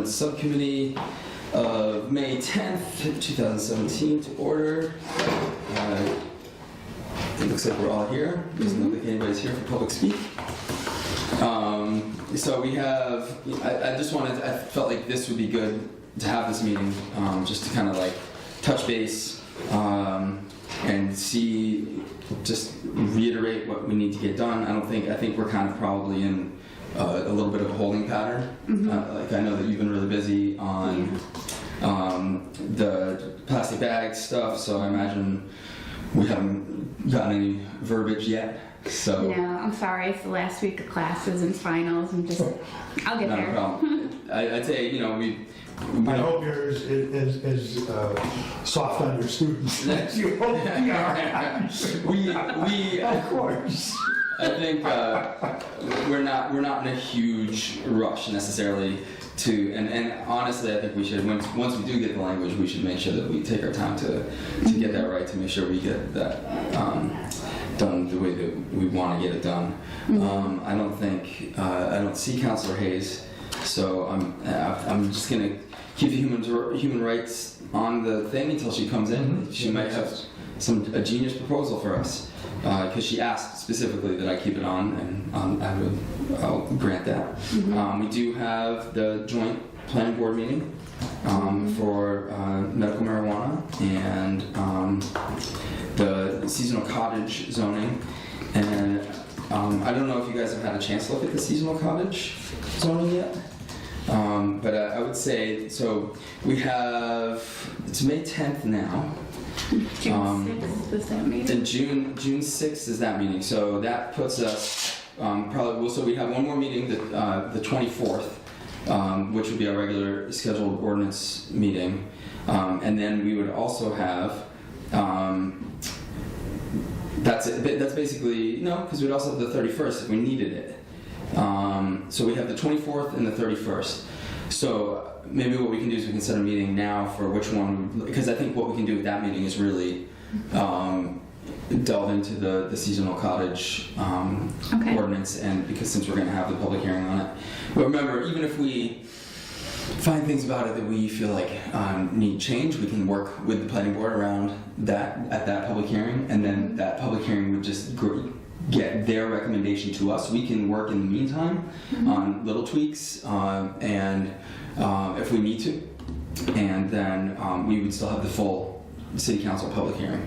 Ordinance Subcommittee of May 10th, 2017 to order. It looks like we're all here. It doesn't look like anybody's here for public speak. So we have, I felt like this would be good to have this meeting, just to kind of like touch base and see, just reiterate what we need to get done. I think we're kind of probably in a little bit of a holding pattern. Like I know that you've been really busy on the plastic bag stuff, so I imagine we haven't gotten any verbiage yet. So no, I'm sorry. It's the last week of classes and finals, and I'll get not there. a problem. I'd say, you know, I hope you're as soft on your students as you hope we are. we Of course. I think we're not in a huge rush necessarily to, and honestly, I think we should, once we do get the language, we should make sure that we take our time to get that right, to make sure we get that done the way that we want to get it done. I don't see Councilor Hayes, so I'm just gonna keep the human rights on the thing until she comes in. She might have a genius proposal for us, because she asked specifically that I keep it on, and I'll grant that. We do have the joint planning board meeting for medical marijuana and the seasonal cottage zoning, and I don't know if you guys have had a chance to look at the seasonal cottage zoning yet. But I would say, so we have, it's May 10th now. June 6th is that meeting? And June 6th is that meeting. So that puts us probably, so we have one more meeting, the 24th, which would be our regular scheduled ordinance meeting. And then we would also have, that's basically, no, because we'd also have the 31st if we needed it. So we have the 24th and the 31st. So maybe what we can do is we can set a meeting now for which one, because I think what we can do with that meeting is really delve into the seasonal cottage ordinance, and because since we're going to have the public hearing on it. But remember, even if we find things about it that we feel like need change, we can work with the planning board around that at that public hearing, and then that public hearing would just get their recommendation to us. We can work in the meantime on little tweaks, and if we need to, and then we would still have the full city council public hearing.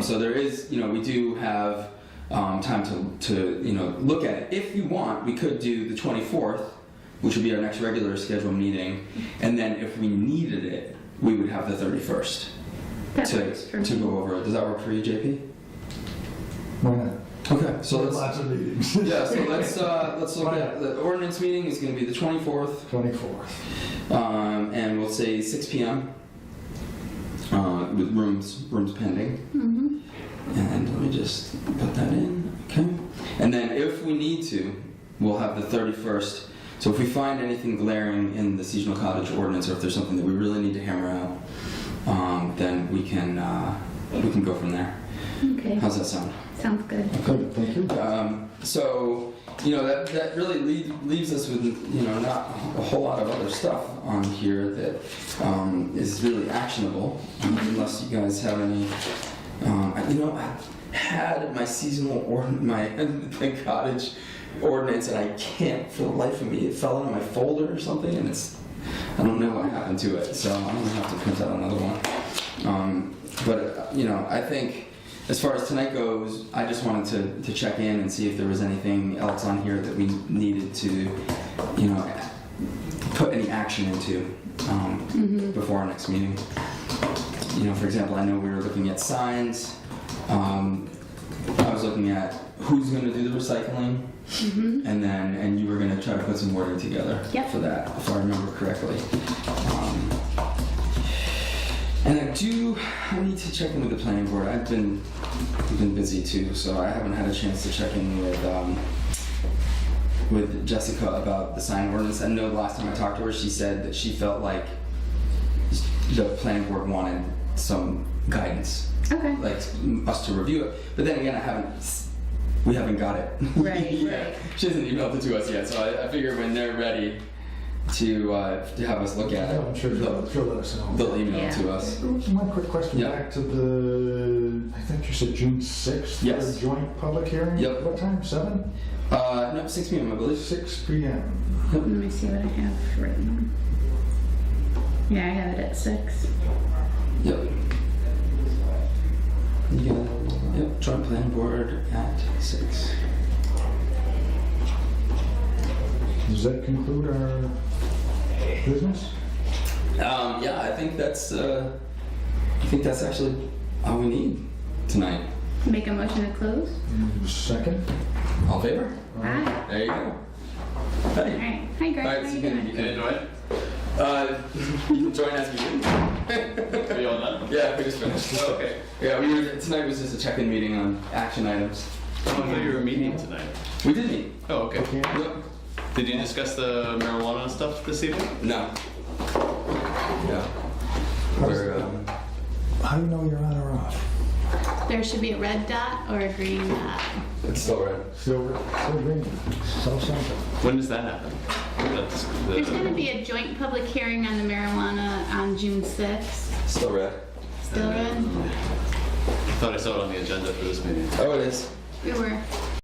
So there is, we do have time to look at it. If you want, we could do the 24th, which would be our next regular scheduled meeting, and then if we needed it, we would have the 31st to go over it. Does that work for you, JP? Why not? Okay, so let's lots of meetings. yeah. So let's look at the ordinance meeting is going to be the 24th. 24th. And we'll say 6 p.m. With rooms pending. And let me just put that in. Okay. And then if we need to, we'll have the 31st. So if we find anything glaring in the seasonal cottage ordinance, or if there's something that we really need to hammer out, then we can go from there. Okay. How's that sound? Sounds good. Okay, thank you. So, that really leaves us with, not a whole lot of other stuff on here that is really actionable, unless you guys have any, I had my seasonal my cottage ordinance, and I can't for the life of me, it fell into my folder or something, and I don't know what happened to it, so I'm gonna have to print out another one. But I think, as far as tonight goes, I just wanted to check in and see if there was anything else on here that we needed to, put any action into before our next meeting. For example, I know we were looking at signs. I was looking at who's going to do the recycling, and you were going to try to put some wording together for that, if I remember correctly. And I need to check in with the planning board. I've been busy too, so I haven't had a chance to check in with Jessica about the sign ordinance. I know the last time I talked to her, she said that she felt like the planning board wanted some guidance, like us to review it. But then again, we haven't got it. Right, right. She hasn't emailed it to us yet, so I figure when they're ready, to have us look at Yeah, I'm sure she'll let us know. they'll email it to Yeah. us. One quick question, Yeah. back to the, I think you said June 6th? Yes. For a joint public hearing? Yep. What time, 7? No, 6 p.m. I believe. 6 p.m. Let me see what I have written. Yeah, I have it at 6. Yep. You got it. Yep. Joint plan board at 6. Does that conclude our business? Yeah, I think that's actually all we need tonight. Make a motion to close? Second? All in favor? Aye. There you go. All Hey. right. Hi, Greg. All right, How so you you doing? can enjoy it? you can join as we do. Are you all done? Yeah, we just finished. Okay. Yeah, tonight was just a check-in meeting on action items. Oh, I thought you were meeting tonight. We did meet. Oh, okay. Yep. Did you discuss the marijuana stuff this evening? No. No. We're, How do you know you're on or off? There should be a red dot or a green dot. it's still red. Silver, green, South Central. When does that happen? That's There's going to be a joint public hearing on the marijuana on June 6th. Still red. Still red? I thought I saw it on the agenda for this meeting. Oh, it is. We were